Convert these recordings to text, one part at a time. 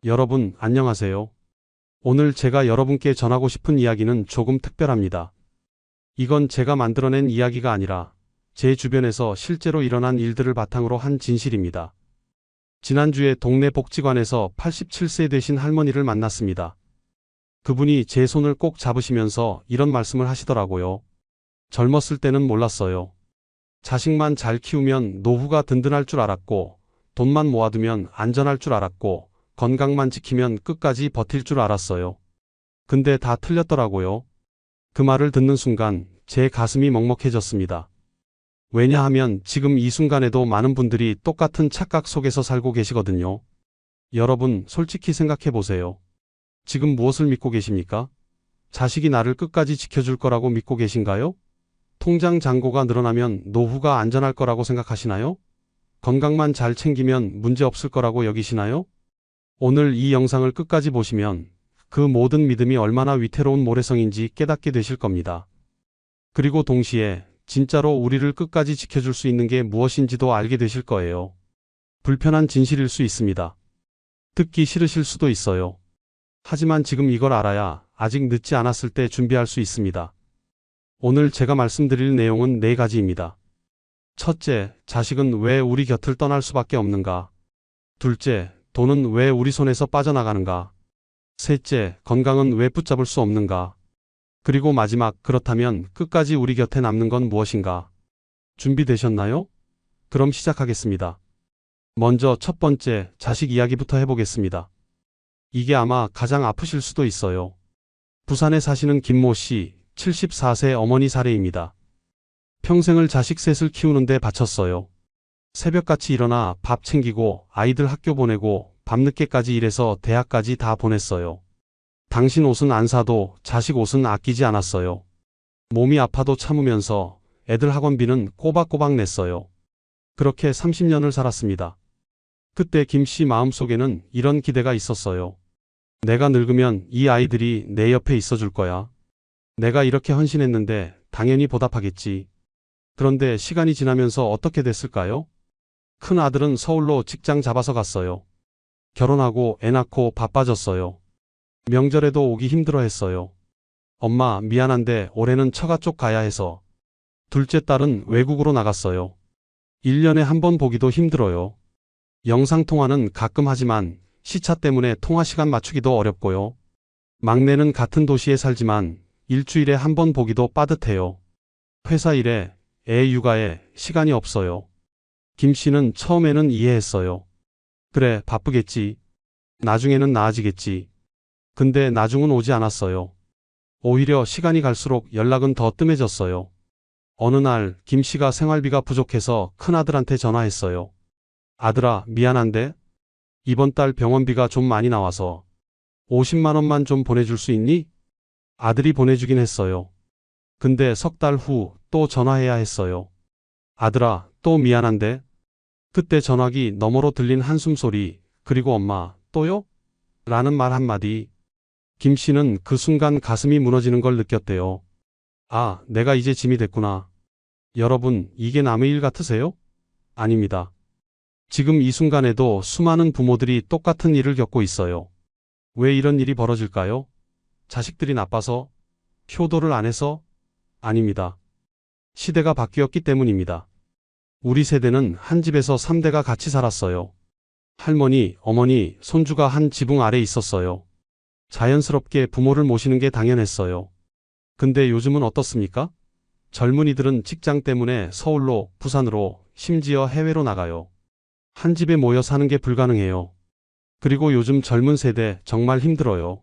여러분, 안녕하세요. 오늘 제가 여러분께 전하고 싶은 이야기는 조금 특별합니다. 이건 제가 만들어낸 이야기가 아니라 제 주변에서 실제로 일어난 일들을 바탕으로 한 진실입니다. 지난주에 동네 복지관에서 87세 되신 할머니를 만났습니다. 그분이 제 손을 꼭 잡으시면서 이런 말씀을 하시더라고요. 젊었을 때는 몰랐어요. 자식만 잘 키우면 노후가 든든할 줄 알았고, 돈만 모아두면 안전할 줄 알았고, 건강만 지키면 끝까지 버틸 줄 알았어요. 근데 다 틀렸더라고요. 그 말을 듣는 순간 제 가슴이 먹먹해졌습니다. 왜냐하면 지금 이 순간에도 많은 분들이 똑같은 착각 속에서 살고 계시거든요. 여러분, 솔직히 생각해 보세요. 지금 무엇을 믿고 계십니까? 자식이 나를 끝까지 지켜줄 거라고 믿고 계신가요? 통장 잔고가 늘어나면 노후가 안전할 거라고 생각하시나요? 건강만 잘 챙기면 문제 없을 거라고 여기시나요? 오늘 이 영상을 끝까지 보시면 그 모든 믿음이 얼마나 위태로운 모래성인지 깨닫게 되실 겁니다. 그리고 동시에 진짜로 우리를 끝까지 지켜줄 수 있는 게 무엇인지도 알게 되실 거예요. 불편한 진실일 수 있습니다. 듣기 싫으실 수도 있어요. 하지만 지금 이걸 알아야 아직 늦지 않았을 때 준비할 수 있습니다. 오늘 제가 말씀드릴 내용은 4가지입니다. 첫째, 자식은 왜 우리 곁을 떠날 수밖에 없는가? 둘째, 돈은 왜 우리 손에서 빠져나가는가? 셋째, 건강은 왜 붙잡을 수 없는가? 그리고 마지막, 그렇다면 끝까지 우리 곁에 남는 건 무엇인가? 준비되셨나요? 그럼 시작하겠습니다. 먼저 첫 번째, 자식 이야기부터 해보겠습니다. 이게 아마 가장 아프실 수도 있어요. 부산에 사시는 김모 씨, 74세 어머니 사례입니다. 평생을 자식 셋을 키우는데 바쳤어요. 새벽같이 일어나 밥 챙기고 아이들 학교 보내고 밤늦게까지 일해서 대학까지 다 보냈어요. 당신 옷은 안 사도 자식 옷은 아끼지 않았어요. 몸이 아파도 참으면서 애들 학원비는 꼬박꼬박 냈어요. 그렇게 30년을 살았습니다. 그때 김 씨 마음속에는 이런 기대가 있었어요. 내가 늙으면 이 아이들이 내 옆에 있어줄 거야. 내가 이렇게 헌신했는데 당연히 보답하겠지. 그런데 시간이 지나면서 어떻게 됐을까요? 큰 아들은 서울로 직장 잡아서 갔어요. 결혼하고 애 낳고 바빠졌어요. 명절에도 오기 힘들어했어요. 엄마, 미안한데 올해는 처가 쪽 가야 해서. 둘째 딸은 외국으로 나갔어요. 1년에 한 번 보기도 힘들어요. 영상통화는 가끔 하지만 시차 때문에 통화 시간 맞추기도 어렵고요. 막내는 같은 도시에 살지만 일주일에 한 번 보기도 빠듯해요. 회사 일에, 애 육아에 시간이 없어요. 김 씨는 처음에는 이해했어요. 그래, 바쁘겠지. 나중에는 나아지겠지. 근데 나중은 오지 않았어요. 오히려 시간이 갈수록 연락은 더 뜸해졌어요. 어느 날 김 씨가 생활비가 부족해서 큰아들한테 전화했어요. 아들아, 미안한데 이번 달 병원비가 좀 많이 나와서 50만 원만 좀 보내줄 수 있니? 아들이 보내주긴 했어요. 근데 석 달 후 또 전화해야 했어요. 아들아, 또 미안한데. 그때 전화기 너머로 들린 한숨 소리, 그리고 엄마, 또요? 라는 말 한마디. 김 씨는 그 순간 가슴이 무너지는 걸 느꼈대요. 아, 내가 이제 짐이 됐구나. 여러분, 이게 남의 일 같으세요? 아닙니다. 지금 이 순간에도 수많은 부모들이 똑같은 일을 겪고 있어요. 왜 이런 일이 벌어질까요? 자식들이 나빠서? 효도를 안 해서? 아닙니다. 시대가 바뀌었기 때문입니다. 우리 세대는 한 집에서 3대가 같이 살았어요. 할머니, 어머니, 손주가 한 지붕 아래 있었어요. 자연스럽게 부모를 모시는 게 당연했어요. 근데 요즘은 어떻습니까? 젊은이들은 직장 때문에 서울로, 부산으로, 심지어 해외로 나가요. 한 집에 모여 사는 게 불가능해요. 그리고 요즘 젊은 세대 정말 힘들어요.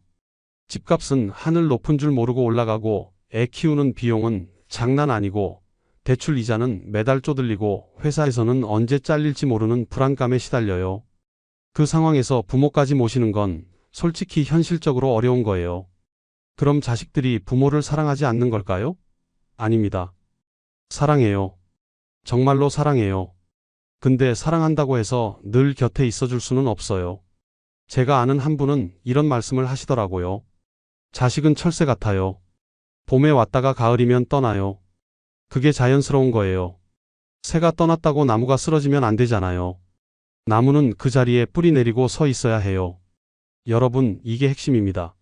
집값은 하늘 높은 줄 모르고 올라가고 애 키우는 비용은 장난 아니고 대출 이자는 매달 쪼들리고 회사에서는 언제 잘릴지 모르는 불안감에 시달려요. 그 상황에서 부모까지 모시는 건 솔직히 현실적으로 어려운 거예요. 그럼 자식들이 부모를 사랑하지 않는 걸까요? 아닙니다. 사랑해요. 정말로 사랑해요. 근데 사랑한다고 해서 늘 곁에 있어줄 수는 없어요. 제가 아는 한 분은 이런 말씀을 하시더라고요. 자식은 철새 같아요. 봄에 왔다가 가을이면 떠나요. 그게 자연스러운 거예요. 새가 떠났다고 나무가 쓰러지면 안 되잖아요. 나무는 그 자리에 뿌리 내리고 서 있어야 해요. 여러분, 이게 핵심입니다.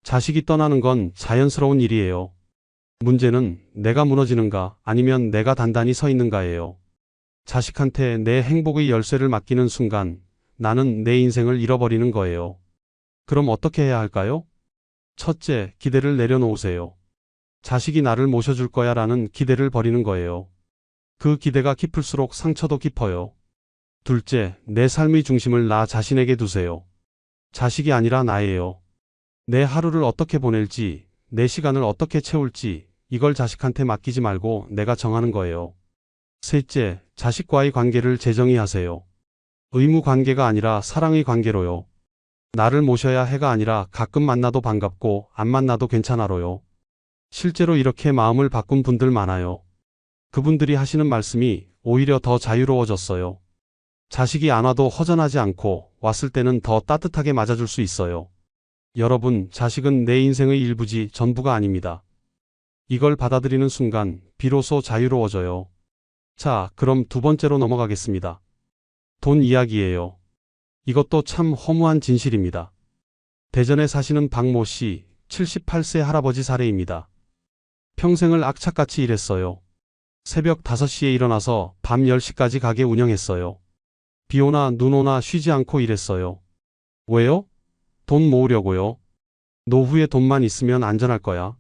자식이 떠나는 건 자연스러운 일이에요. 문제는 내가 무너지는가 아니면 내가 단단히 서 있는가예요. 자식한테 내 행복의 열쇠를 맡기는 순간 나는 내 인생을 잃어버리는 거예요. 그럼 어떻게 해야 할까요? 첫째, 기대를 내려놓으세요. 자식이 나를 모셔줄 거야 라는 기대를 버리는 거예요. 그 기대가 깊을수록 상처도 깊어요. 둘째, 내 삶의 중심을 나 자신에게 두세요. 자식이 아니라 나예요. 내 하루를 어떻게 보낼지, 내 시간을 어떻게 채울지, 이걸 자식한테 맡기지 말고 내가 정하는 거예요. 셋째, 자식과의 관계를 재정의하세요. 의무 관계가 아니라 사랑의 관계로요. 나를 모셔야 해가 아니라 가끔 만나도 반갑고 안 만나도 괜찮아로요. 실제로 이렇게 마음을 바꾼 분들 많아요. 그분들이 하시는 말씀이 오히려 더 자유로워졌어요. 자식이 안 와도 허전하지 않고 왔을 때는 더 따뜻하게 맞아줄 수 있어요. 여러분, 자식은 내 인생의 일부지 전부가 아닙니다. 이걸 받아들이는 순간 비로소 자유로워져요. 자, 그럼 두 번째로 넘어가겠습니다. 돈 이야기예요. 이것도 참 허무한 진실입니다. 대전에 사시는 박모 씨, 78세 할아버지 사례입니다. 평생을 악착같이 일했어요. 새벽 5시에 일어나서 밤 10시까지 가게 운영했어요. 비 오나 눈 오나 쉬지 않고 일했어요. 왜요? 돈 모으려고요. 노후에 돈만 있으면 안전할 거야.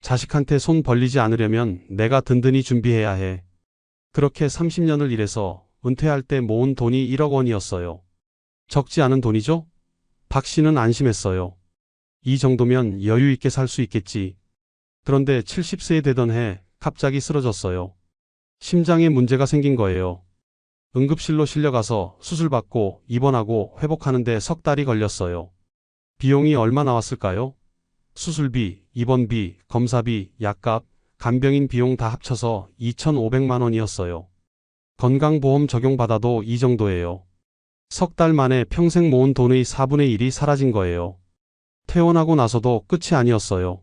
자식한테 손 벌리지 않으려면 내가 든든히 준비해야 해. 그렇게 30년을 일해서 은퇴할 때 모은 돈이 1억 원이었어요. 적지 않은 돈이죠? 박 씨는 안심했어요. 이 정도면 여유 있게 살 수 있겠지. 그런데 70세 되던 해 갑자기 쓰러졌어요. 심장에 문제가 생긴 거예요. 응급실로 실려가서 수술받고 입원하고 회복하는데 석 달이 걸렸어요. 비용이 얼마 나왔을까요? 수술비, 입원비, 검사비, 약값, 간병인 비용 다 합쳐서 2,500만 원이었어요. 건강보험 적용받아도 이 정도예요. 석 달 만에 평생 모은 돈의 4분의 1이 사라진 거예요. 퇴원하고 나서도 끝이 아니었어요.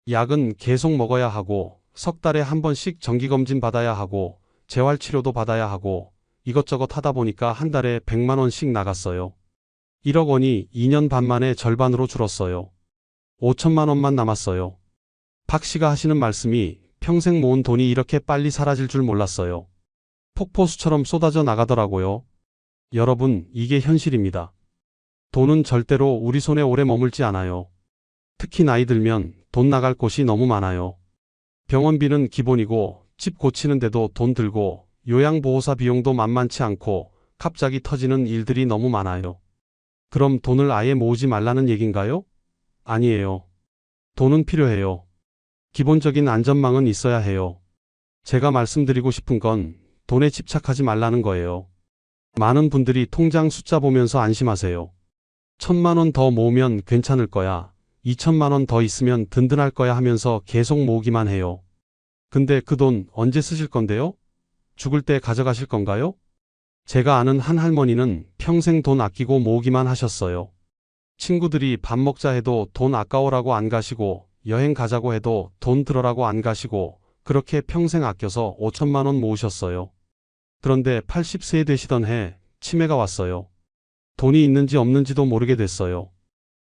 약은 계속 먹어야 하고 석 달에 한 번씩 정기검진 받아야 하고 재활치료도 받아야 하고 이것저것 하다 보니까 한 달에 100만 원씩 나갔어요. 1억 원이 2년 반 만에 절반으로 줄었어요. 5천만 원만 남았어요. 박 씨가 하시는 말씀이 평생 모은 돈이 이렇게 빨리 사라질 줄 몰랐어요. 폭포수처럼 쏟아져 나가더라고요. 여러분, 이게 현실입니다. 돈은 절대로 우리 손에 오래 머물지 않아요. 특히 나이 들면 돈 나갈 곳이 너무 많아요. 병원비는 기본이고 집 고치는데도 돈 들고 요양보호사 비용도 만만치 않고 갑자기 터지는 일들이 너무 많아요. 그럼 돈을 아예 모으지 말라는 얘긴가요? 아니에요. 돈은 필요해요. 기본적인 안전망은 있어야 해요. 제가 말씀드리고 싶은 건 돈에 집착하지 말라는 거예요. 많은 분들이 통장 숫자 보면서 안심하세요. 1,000만 원 더 모으면 괜찮을 거야. 2,000만 원 더 있으면 든든할 거야 하면서 계속 모으기만 해요. 근데 그 돈 언제 쓰실 건데요? 죽을 때 가져가실 건가요? 제가 아는 한 할머니는 평생 돈 아끼고 모으기만 하셨어요. 친구들이 밥 먹자 해도 돈 아까워라고 안 가시고 여행 가자고 해도 돈 들어라고 안 가시고 그렇게 평생 아껴서 5천만 원 모으셨어요. 그런데 80세 되시던 해 치매가 왔어요. 돈이 있는지 없는지도 모르게 됐어요.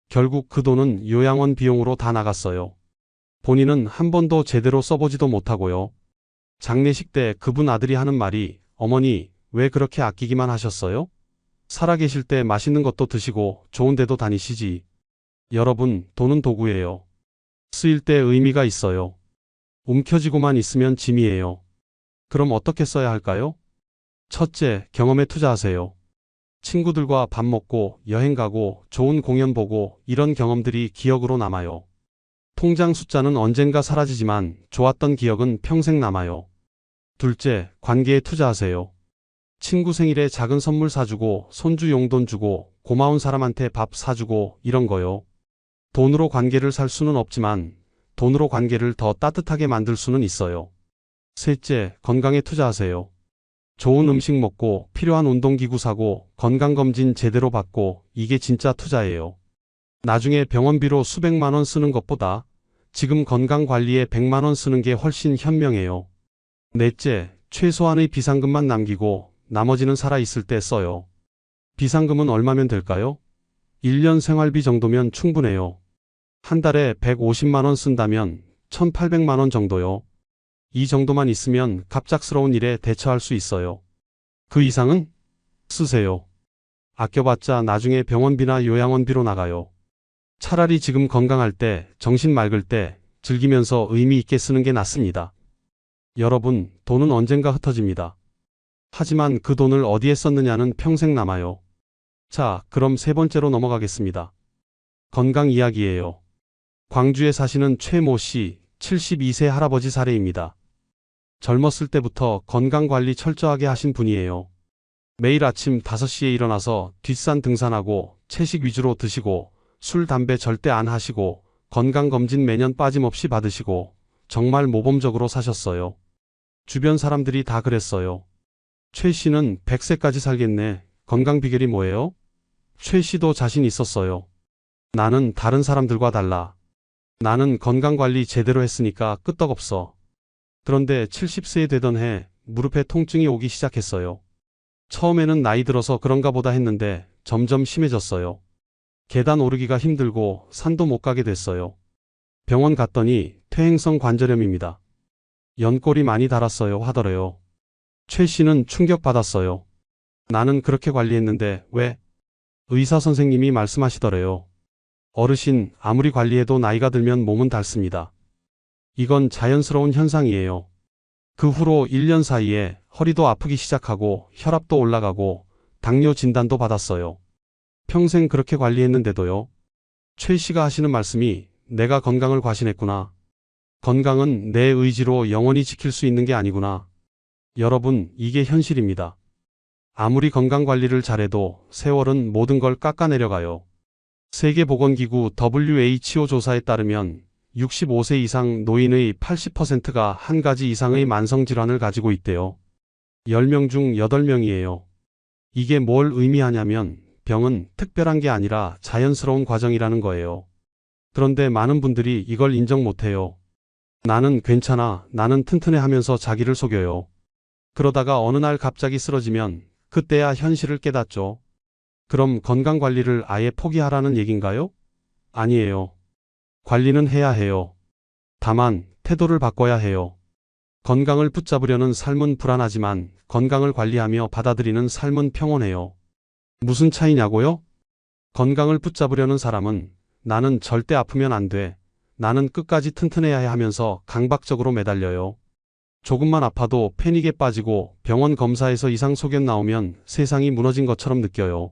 결국 그 돈은 요양원 비용으로 다 나갔어요. 본인은 한 번도 제대로 써보지도 못하고요. 장례식 때 그분 아들이 하는 말이 어머니 왜 그렇게 아끼기만 하셨어요? 살아계실 때 맛있는 것도 드시고 좋은 데도 다니시지. 여러분, 돈은 도구예요. 쓰일 때 의미가 있어요. 움켜쥐고만 있으면 짐이에요. 그럼 어떻게 써야 할까요? 첫째, 경험에 투자하세요. 친구들과 밥 먹고 여행 가고 좋은 공연 보고 이런 경험들이 기억으로 남아요. 통장 숫자는 언젠가 사라지지만 좋았던 기억은 평생 남아요. 둘째, 관계에 투자하세요. 친구 생일에 작은 선물 사주고 손주 용돈 주고 고마운 사람한테 밥 사주고 이런 거요. 돈으로 관계를 살 수는 없지만 돈으로 관계를 더 따뜻하게 만들 수는 있어요. 셋째, 건강에 투자하세요. 좋은 음식 먹고 필요한 운동기구 사고 건강검진 제대로 받고 이게 진짜 투자예요. 나중에 병원비로 수백만 원 쓰는 것보다 지금 건강관리에 100만 원 쓰는 게 훨씬 현명해요. 넷째, 최소한의 비상금만 남기고 나머지는 살아있을 때 써요. 비상금은 얼마면 될까요? 1년 생활비 정도면 충분해요. 한 달에 150만 원 쓴다면 1,800만 원 정도요. 이 정도만 있으면 갑작스러운 일에 대처할 수 있어요. 그 이상은 쓰세요. 아껴봤자 나중에 병원비나 요양원비로 나가요. 차라리 지금 건강할 때, 정신 맑을 때 즐기면서 의미 있게 쓰는 게 낫습니다. 여러분, 돈은 언젠가 흩어집니다. 하지만 그 돈을 어디에 썼느냐는 평생 남아요. 자, 그럼 세 번째로 넘어가겠습니다. 건강 이야기예요. 광주에 사시는 최모 씨, 72세 할아버지 사례입니다. 젊었을 때부터 건강관리 철저하게 하신 분이에요. 매일 아침 5시에 일어나서 뒷산 등산하고 채식 위주로 드시고 술, 담배 절대 안 하시고 건강검진 매년 빠짐없이 받으시고 정말 모범적으로 사셨어요. 주변 사람들이 다 그랬어요. 최 씨는 100세까지 살겠네. 건강 비결이 뭐예요? 최 씨도 자신 있었어요. 나는 다른 사람들과 달라. 나는 건강관리 제대로 했으니까 끄떡없어. 그런데 70세 되던 해 무릎에 통증이 오기 시작했어요. 처음에는 나이 들어서 그런가 보다 했는데 점점 심해졌어요. 계단 오르기가 힘들고 산도 못 가게 됐어요. 병원 갔더니 퇴행성 관절염입니다. 연골이 많이 닳았어요 하더래요. 최 씨는 충격받았어요. 나는 그렇게 관리했는데 왜? 의사 선생님이 말씀하시더래요. 어르신, 아무리 관리해도 나이가 들면 몸은 닳습니다. 이건 자연스러운 현상이에요. 그 후로 1년 사이에 허리도 아프기 시작하고 혈압도 올라가고 당뇨 진단도 받았어요. 평생 그렇게 관리했는데도요. 최 씨가 하시는 말씀이 내가 건강을 과신했구나. 건강은 내 의지로 영원히 지킬 수 있는 게 아니구나. 여러분, 이게 현실입니다. 아무리 건강관리를 잘해도 세월은 모든 걸 깎아내려가요. 세계보건기구 WHO 조사에 따르면 65세 이상 노인의 80%가 한 가지 이상의 만성질환을 가지고 있대요. 10명 중 8명이에요. 이게 뭘 의미하냐면 병은 특별한 게 아니라 자연스러운 과정이라는 거예요. 그런데 많은 분들이 이걸 인정 못해요. 나는 괜찮아, 나는 튼튼해 하면서 자기를 속여요. 그러다가 어느 날 갑자기 쓰러지면 그때야 현실을 깨닫죠. 그럼 건강관리를 아예 포기하라는 얘긴가요? 아니에요. 관리는 해야 해요. 다만 태도를 바꿔야 해요. 건강을 붙잡으려는 삶은 불안하지만 건강을 관리하며 받아들이는 삶은 평온해요. 무슨 차이냐고요? 건강을 붙잡으려는 사람은 나는 절대 아프면 안 돼. 나는 끝까지 튼튼해야 해 하면서 강박적으로 매달려요. 조금만 아파도 패닉에 빠지고 병원 검사에서 이상 소견 나오면 세상이 무너진 것처럼 느껴요.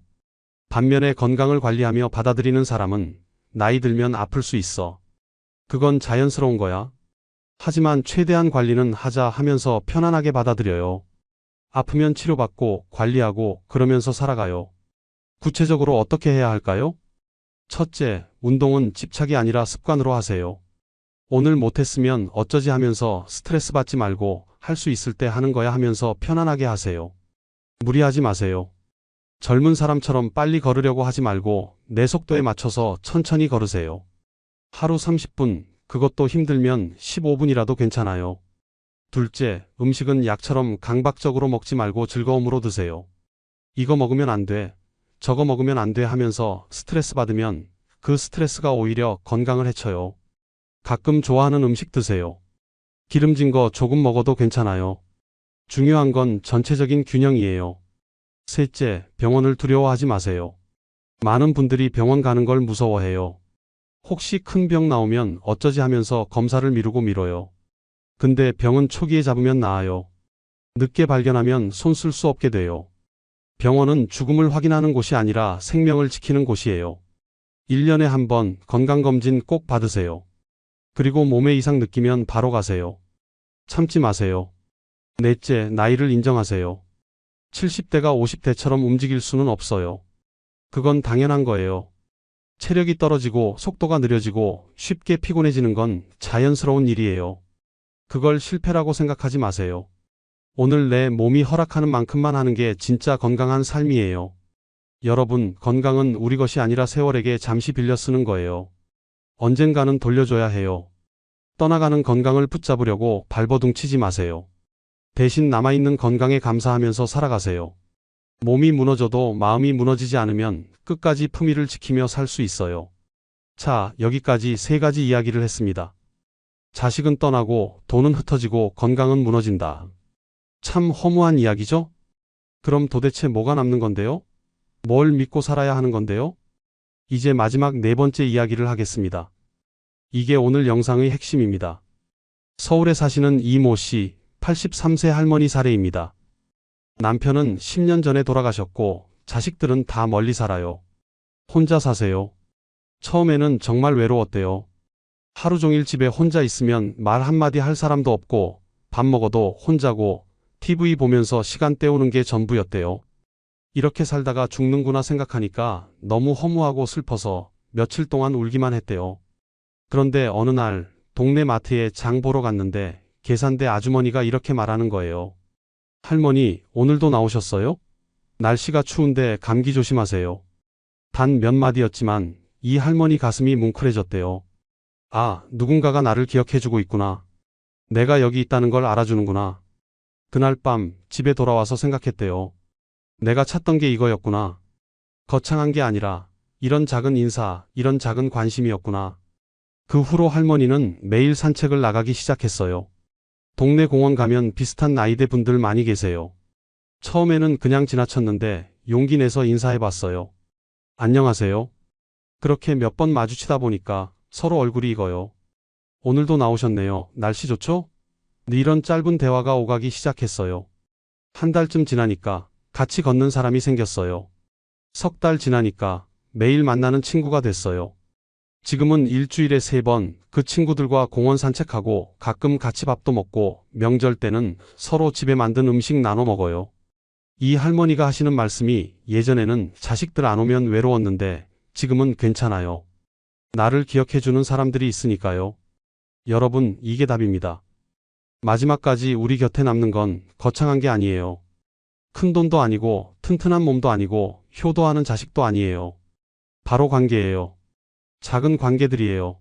반면에 건강을 관리하며 받아들이는 사람은 나이 들면 아플 수 있어. 그건 자연스러운 거야. 하지만 최대한 관리는 하자 하면서 편안하게 받아들여요. 아프면 치료받고 관리하고 그러면서 살아가요. 구체적으로 어떻게 해야 할까요? 첫째, 운동은 집착이 아니라 습관으로 하세요. 오늘 못했으면 어쩌지 하면서 스트레스 받지 말고 할 수 있을 때 하는 거야 하면서 편안하게 하세요. 무리하지 마세요. 젊은 사람처럼 빨리 걸으려고 하지 말고 내 속도에 맞춰서 천천히 걸으세요. 하루 30분, 그것도 힘들면 15분이라도 괜찮아요. 둘째, 음식은 약처럼 강박적으로 먹지 말고 즐거움으로 드세요. 이거 먹으면 안 돼, 저거 먹으면 안 돼 하면서 스트레스 받으면 그 스트레스가 오히려 건강을 해쳐요. 가끔 좋아하는 음식 드세요. 기름진 거 조금 먹어도 괜찮아요. 중요한 건 전체적인 균형이에요. 셋째, 병원을 두려워하지 마세요. 많은 분들이 병원 가는 걸 무서워해요. 혹시 큰 병 나오면 어쩌지 하면서 검사를 미루고 미뤄요. 근데 병은 초기에 잡으면 나아요. 늦게 발견하면 손 쓸 수 없게 돼요. 병원은 죽음을 확인하는 곳이 아니라 생명을 지키는 곳이에요. 1년에 한 번 건강검진 꼭 받으세요. 그리고 몸에 이상 느끼면 바로 가세요. 참지 마세요. 넷째, 나이를 인정하세요. 70대가 50대처럼 움직일 수는 없어요. 그건 당연한 거예요. 체력이 떨어지고 속도가 느려지고 쉽게 피곤해지는 건 자연스러운 일이에요. 그걸 실패라고 생각하지 마세요. 오늘 내 몸이 허락하는 만큼만 하는 게 진짜 건강한 삶이에요. 여러분, 건강은 우리 것이 아니라 세월에게 잠시 빌려 쓰는 거예요. 언젠가는 돌려줘야 해요. 떠나가는 건강을 붙잡으려고 발버둥 치지 마세요. 대신 남아있는 건강에 감사하면서 살아가세요. 몸이 무너져도 마음이 무너지지 않으면 끝까지 품위를 지키며 살 수 있어요. 자, 여기까지 세 가지 이야기를 했습니다. 자식은 떠나고 돈은 흩어지고 건강은 무너진다. 참 허무한 이야기죠? 그럼 도대체 뭐가 남는 건데요? 뭘 믿고 살아야 하는 건데요? 이제 마지막 네 번째 이야기를 하겠습니다. 이게 오늘 영상의 핵심입니다. 서울에 사시는 이모 씨, 83세 할머니 사례입니다. 남편은 10년 전에 돌아가셨고 자식들은 다 멀리 살아요. 혼자 사세요. 처음에는 정말 외로웠대요. 하루 종일 집에 혼자 있으면 말 한마디 할 사람도 없고 밥 먹어도 혼자고 TV 보면서 시간 때우는 게 전부였대요. 이렇게 살다가 죽는구나 생각하니까 너무 허무하고 슬퍼서 며칠 동안 울기만 했대요. 그런데 어느 날 동네 마트에 장 보러 갔는데 계산대 아주머니가 이렇게 말하는 거예요. 할머니, 오늘도 나오셨어요? 날씨가 추운데 감기 조심하세요. 단 몇 마디였지만 이 할머니 가슴이 뭉클해졌대요. 아, 누군가가 나를 기억해주고 있구나. 내가 여기 있다는 걸 알아주는구나. 그날 밤 집에 돌아와서 생각했대요. 내가 찾던 게 이거였구나. 거창한 게 아니라 이런 작은 인사, 이런 작은 관심이었구나. 그 후로 할머니는 매일 산책을 나가기 시작했어요. 동네 공원 가면 비슷한 나이대 분들 많이 계세요. 처음에는 그냥 지나쳤는데 용기 내서 인사해봤어요. 안녕하세요. 그렇게 몇 번 마주치다 보니까 서로 얼굴이 익어요. 오늘도 나오셨네요. 날씨 좋죠? 이런 짧은 대화가 오가기 시작했어요. 한 달쯤 지나니까 같이 걷는 사람이 생겼어요. 석 달 지나니까 매일 만나는 친구가 됐어요. 지금은 일주일에 3번 그 친구들과 공원 산책하고 가끔 같이 밥도 먹고 명절 때는 서로 집에 만든 음식 나눠 먹어요. 이 할머니가 하시는 말씀이 예전에는 자식들 안 오면 외로웠는데 지금은 괜찮아요. 나를 기억해주는 사람들이 있으니까요. 여러분, 이게 답입니다. 마지막까지 우리 곁에 남는 건 거창한 게 아니에요. 큰 돈도 아니고 튼튼한 몸도 아니고 효도하는 자식도 아니에요. 바로 관계예요. 작은 관계들이에요.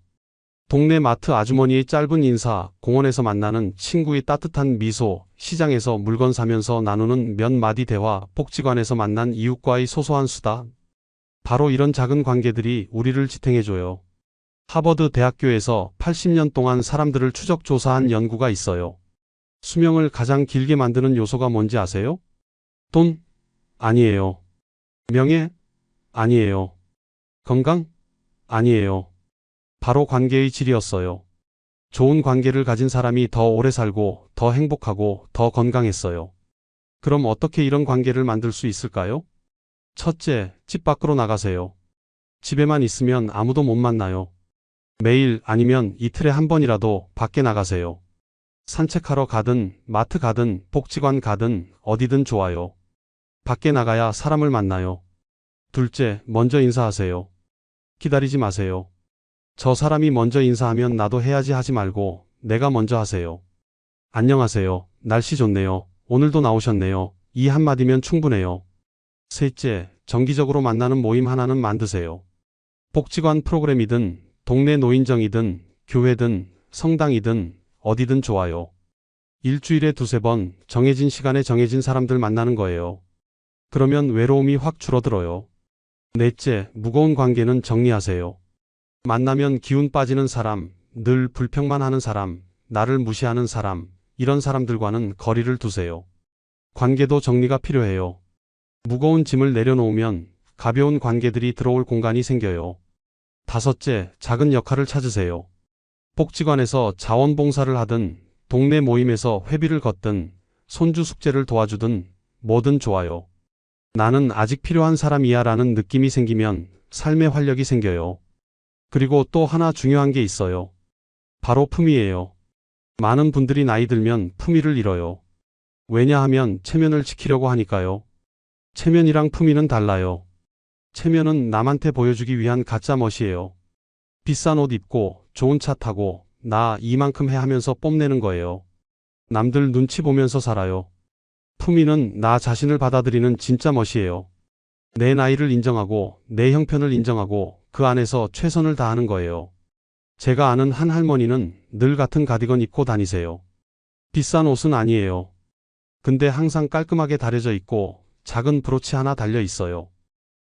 동네 마트 아주머니의 짧은 인사, 공원에서 만나는 친구의 따뜻한 미소, 시장에서 물건 사면서 나누는 몇 마디 대화, 복지관에서 만난 이웃과의 소소한 수다. 바로 이런 작은 관계들이 우리를 지탱해줘요. 하버드 대학교에서 80년 동안 사람들을 추적 조사한 연구가 있어요. 수명을 가장 길게 만드는 요소가 뭔지 아세요? 돈? 아니에요. 명예? 아니에요. 건강? 아니에요. 바로 관계의 질이었어요. 좋은 관계를 가진 사람이 더 오래 살고 더 행복하고 더 건강했어요. 그럼 어떻게 이런 관계를 만들 수 있을까요? 첫째, 집 밖으로 나가세요. 집에만 있으면 아무도 못 만나요. 매일 아니면 이틀에 한 번이라도 밖에 나가세요. 산책하러 가든 마트 가든 복지관 가든 어디든 좋아요. 밖에 나가야 사람을 만나요. 둘째, 먼저 인사하세요. 기다리지 마세요. 저 사람이 먼저 인사하면 나도 해야지 하지 말고 내가 먼저 하세요. 안녕하세요. 날씨 좋네요. 오늘도 나오셨네요. 이 한마디면 충분해요. 셋째, 정기적으로 만나는 모임 하나는 만드세요. 복지관 프로그램이든 동네 노인정이든 교회든 성당이든 어디든 좋아요. 일주일에 2~3번 정해진 시간에 정해진 사람들 만나는 거예요. 그러면 외로움이 확 줄어들어요. 넷째, 무거운 관계는 정리하세요. 만나면 기운 빠지는 사람, 늘 불평만 하는 사람, 나를 무시하는 사람, 이런 사람들과는 거리를 두세요. 관계도 정리가 필요해요. 무거운 짐을 내려놓으면 가벼운 관계들이 들어올 공간이 생겨요. 다섯째, 작은 역할을 찾으세요. 복지관에서 자원봉사를 하든, 동네 모임에서 회비를 걷든, 손주 숙제를 도와주든, 뭐든 좋아요. 나는 아직 필요한 사람이야 라는 느낌이 생기면 삶의 활력이 생겨요. 그리고 또 하나 중요한 게 있어요. 바로 품위예요. 많은 분들이 나이 들면 품위를 잃어요. 왜냐하면 체면을 지키려고 하니까요. 체면이랑 품위는 달라요. 체면은 남한테 보여주기 위한 가짜 멋이에요. 비싼 옷 입고 좋은 차 타고 나 이만큼 해 하면서 뽐내는 거예요. 남들 눈치 보면서 살아요. 품위는 나 자신을 받아들이는 진짜 멋이에요. 내 나이를 인정하고 내 형편을 인정하고 그 안에서 최선을 다하는 거예요. 제가 아는 한 할머니는 늘 같은 가디건 입고 다니세요. 비싼 옷은 아니에요. 근데 항상 깔끔하게 다려져 있고 작은 브로치 하나 달려 있어요.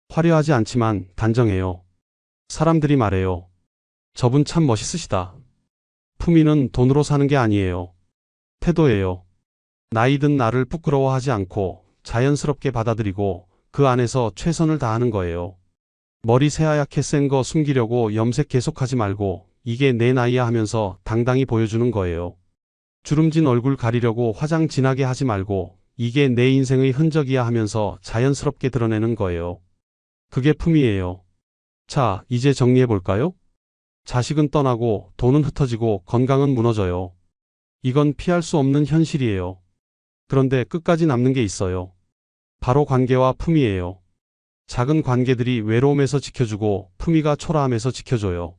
화려하지 않지만 단정해요. 사람들이 말해요. 저분 참 멋있으시다. 품위는 돈으로 사는 게 아니에요. 태도예요. 나이 든 나를 부끄러워하지 않고 자연스럽게 받아들이고 그 안에서 최선을 다하는 거예요. 머리 새하얗게 센 거 숨기려고 염색 계속하지 말고 이게 내 나이야 하면서 당당히 보여주는 거예요. 주름진 얼굴 가리려고 화장 진하게 하지 말고 이게 내 인생의 흔적이야 하면서 자연스럽게 드러내는 거예요. 그게 품이에요. 자, 이제 정리해 볼까요? 자식은 떠나고 돈은 흩어지고 건강은 무너져요. 이건 피할 수 없는 현실이에요. 그런데 끝까지 남는 게 있어요. 바로 관계와 품이에요. 작은 관계들이 외로움에서 지켜주고 품위가 초라함에서 지켜줘요.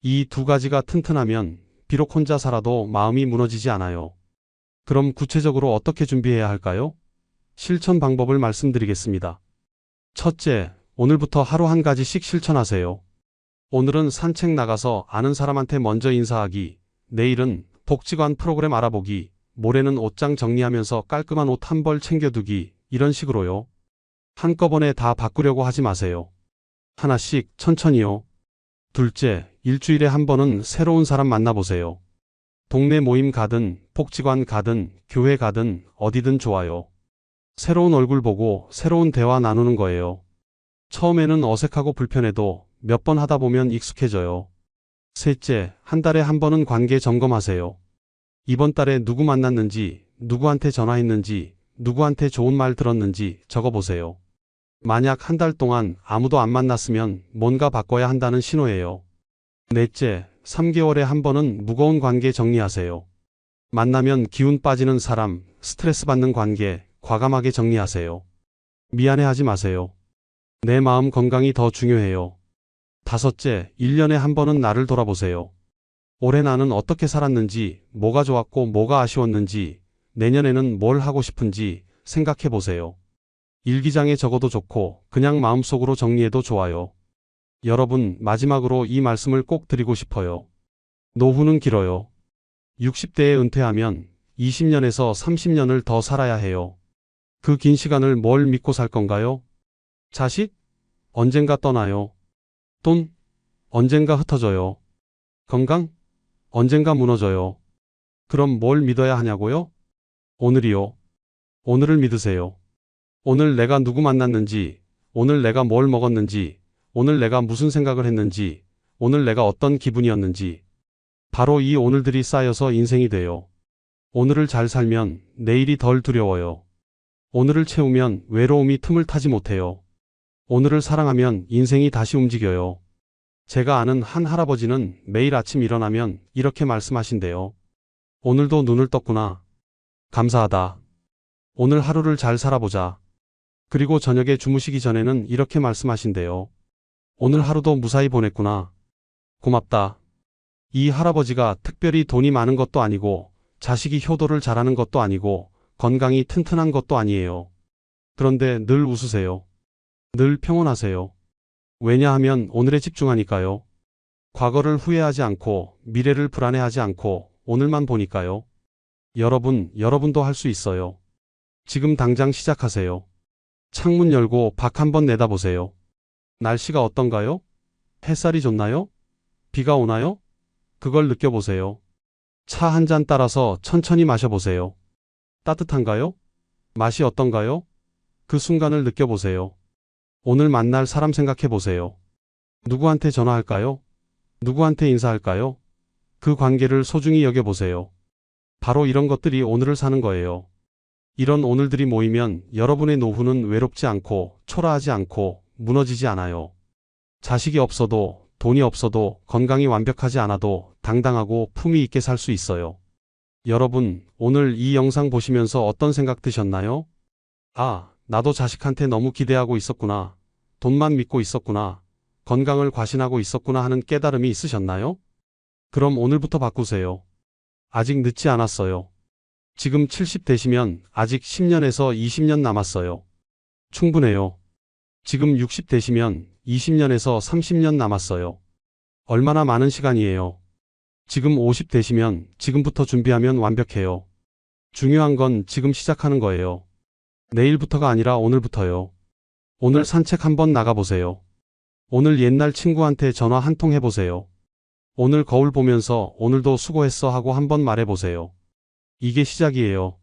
이 두 가지가 튼튼하면 비록 혼자 살아도 마음이 무너지지 않아요. 그럼 구체적으로 어떻게 준비해야 할까요? 실천 방법을 말씀드리겠습니다. 첫째, 오늘부터 하루 한 가지씩 실천하세요. 오늘은 산책 나가서 아는 사람한테 먼저 인사하기, 내일은 복지관 프로그램 알아보기, 모레는 옷장 정리하면서 깔끔한 옷 한 벌 챙겨두기, 이런 식으로요. 한꺼번에 다 바꾸려고 하지 마세요. 하나씩 천천히요. 둘째, 일주일에 한 번은 새로운 사람 만나보세요. 동네 모임 가든, 복지관 가든, 교회 가든, 어디든 좋아요. 새로운 얼굴 보고 새로운 대화 나누는 거예요. 처음에는 어색하고 불편해도 몇 번 하다 보면 익숙해져요. 셋째, 한 달에 한 번은 관계 점검하세요. 이번 달에 누구 만났는지, 누구한테 전화했는지, 누구한테 좋은 말 들었는지 적어보세요. 만약 한 달 동안 아무도 안 만났으면 뭔가 바꿔야 한다는 신호예요. 넷째, 3개월에 한 번은 무거운 관계 정리하세요. 만나면 기운 빠지는 사람, 스트레스 받는 관계, 과감하게 정리하세요. 미안해하지 마세요. 내 마음 건강이 더 중요해요. 다섯째, 1년에 한 번은 나를 돌아보세요. 올해 나는 어떻게 살았는지, 뭐가 좋았고 뭐가 아쉬웠는지, 내년에는 뭘 하고 싶은지 생각해 보세요. 일기장에 적어도 좋고 그냥 마음속으로 정리해도 좋아요. 여러분, 마지막으로 이 말씀을 꼭 드리고 싶어요. 노후는 길어요. 60대에 은퇴하면 20년에서 30년을 더 살아야 해요. 그 긴 시간을 뭘 믿고 살 건가요? 자식? 언젠가 떠나요. 돈? 언젠가 흩어져요. 건강? 언젠가 무너져요. 그럼 뭘 믿어야 하냐고요? 오늘이요. 오늘을 믿으세요. 오늘 내가 누구 만났는지, 오늘 내가 뭘 먹었는지, 오늘 내가 무슨 생각을 했는지, 오늘 내가 어떤 기분이었는지. 바로 이 오늘들이 쌓여서 인생이 돼요. 오늘을 잘 살면 내일이 덜 두려워요. 오늘을 채우면 외로움이 틈을 타지 못해요. 오늘을 사랑하면 인생이 다시 움직여요. 제가 아는 한 할아버지는 매일 아침 일어나면 이렇게 말씀하신대요. 오늘도 눈을 떴구나. 감사하다. 오늘 하루를 잘 살아보자. 그리고 저녁에 주무시기 전에는 이렇게 말씀하신대요. 오늘 하루도 무사히 보냈구나. 고맙다. 이 할아버지가 특별히 돈이 많은 것도 아니고 자식이 효도를 잘하는 것도 아니고 건강이 튼튼한 것도 아니에요. 그런데 늘 웃으세요. 늘 평온하세요. 왜냐하면 오늘에 집중하니까요. 과거를 후회하지 않고 미래를 불안해하지 않고 오늘만 보니까요. 여러분도 할 수 있어요. 지금 당장 시작하세요. 창문 열고 밖 한번 내다보세요. 날씨가 어떤가요? 햇살이 좋나요? 비가 오나요? 그걸 느껴보세요. 차 한 잔 따라서 천천히 마셔보세요. 따뜻한가요? 맛이 어떤가요? 그 순간을 느껴보세요. 오늘 만날 사람 생각해보세요. 누구한테 전화할까요? 누구한테 인사할까요? 그 관계를 소중히 여겨보세요. 바로 이런 것들이 오늘을 사는 거예요. 이런 오늘들이 모이면 여러분의 노후는 외롭지 않고 초라하지 않고 무너지지 않아요. 자식이 없어도 돈이 없어도 건강이 완벽하지 않아도 당당하고 품위 있게 살 수 있어요. 여러분, 오늘 이 영상 보시면서 어떤 생각 드셨나요? 아, 나도 자식한테 너무 기대하고 있었구나. 돈만 믿고 있었구나. 건강을 과신하고 있었구나 하는 깨달음이 있으셨나요? 그럼 오늘부터 바꾸세요. 아직 늦지 않았어요. 지금 70 되시면 아직 10년에서 20년 남았어요. 충분해요. 지금 60 되시면 20년에서 30년 남았어요. 얼마나 많은 시간이에요. 지금 50 되시면 지금부터 준비하면 완벽해요. 중요한 건 지금 시작하는 거예요. 내일부터가 아니라 오늘부터요. 오늘 산책 한번 나가보세요. 오늘 옛날 친구한테 전화 한 통 해보세요. 오늘 거울 보면서 오늘도 수고했어 하고 한번 말해보세요. 이게 시작이에요.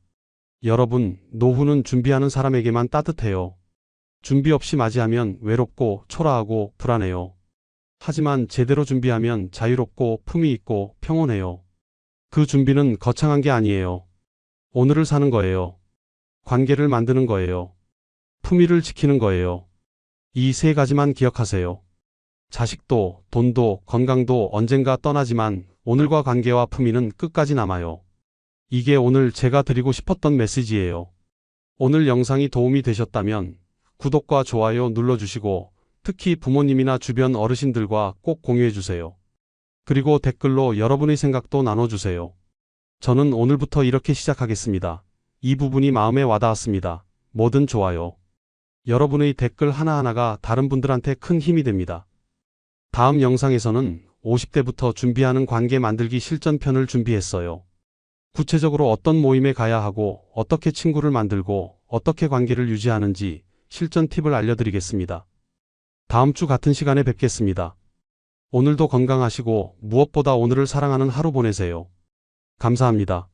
여러분, 노후는 준비하는 사람에게만 따뜻해요. 준비 없이 맞이하면 외롭고 초라하고 불안해요. 하지만 제대로 준비하면 자유롭고 품위 있고 평온해요. 그 준비는 거창한 게 아니에요. 오늘을 사는 거예요. 관계를 만드는 거예요. 품위를 지키는 거예요. 이 세 가지만 기억하세요. 자식도, 돈도, 건강도 언젠가 떠나지만 오늘과 관계와 품위는 끝까지 남아요. 이게 오늘 제가 드리고 싶었던 메시지예요. 오늘 영상이 도움이 되셨다면 구독과 좋아요 눌러주시고 특히 부모님이나 주변 어르신들과 꼭 공유해주세요. 그리고 댓글로 여러분의 생각도 나눠주세요. 저는 오늘부터 이렇게 시작하겠습니다. 이 부분이 마음에 와닿았습니다. 뭐든 좋아요. 여러분의 댓글 하나하나가 다른 분들한테 큰 힘이 됩니다. 다음 영상에서는 50대부터 준비하는 관계 만들기 실전편을 준비했어요. 구체적으로 어떤 모임에 가야 하고 어떻게 친구를 만들고 어떻게 관계를 유지하는지 실전 팁을 알려드리겠습니다. 다음 주 같은 시간에 뵙겠습니다. 오늘도 건강하시고 무엇보다 오늘을 사랑하는 하루 보내세요. 감사합니다.